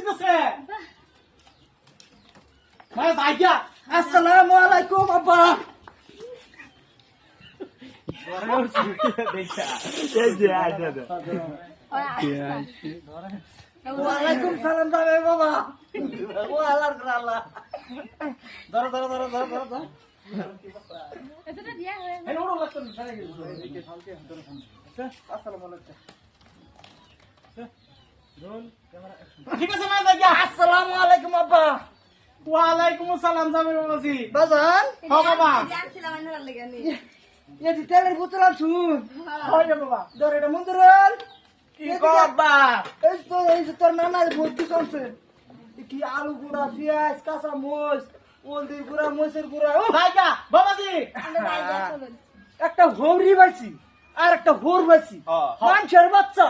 দিতেছে মানে ভাইয়া আসসালামু আলাইকুম আব্বা। ওয়ালাইকুম সালাম জামাই বাবা। ও আল্লাহর আল্লাহ। ধরো ধরো ধরো ধরো ধরো ধরো এতটা দিয়া হয়ে এই ওড়ো লাগতো না সারা গেল এই ফালকে ধরো আচ্ছা আসসালামু আলাইকুম রোল ক্যামেরা ঠিক আছে ভাই ভাইয়া আসসালামু আলাইকুম আব্বা। ওয়ালাইকুম আসসালাম জামাই বাবাজি বাজান হ্যাঁ বাবা যাচ্ছিলাম আনার লাগি আমি এই তেলের বোতল আনছুন। হয় রে বাবা ধর এটা মন্দুরল। কি করবা এই যে তোর নানার ভর্তি চলছে। কি আলু গুঁড়া, পেঁয়াজ, কাঁচা মরিচ, হলদির গুঁড়া, মরিচের গুঁড়া। ও ভাইয়া বাবাজি আমরা বাইরে চলুন একটা হৌরি পাইছি আর একটা হোর পাইছি। হ্যাঁ। মানুষের বাচ্চা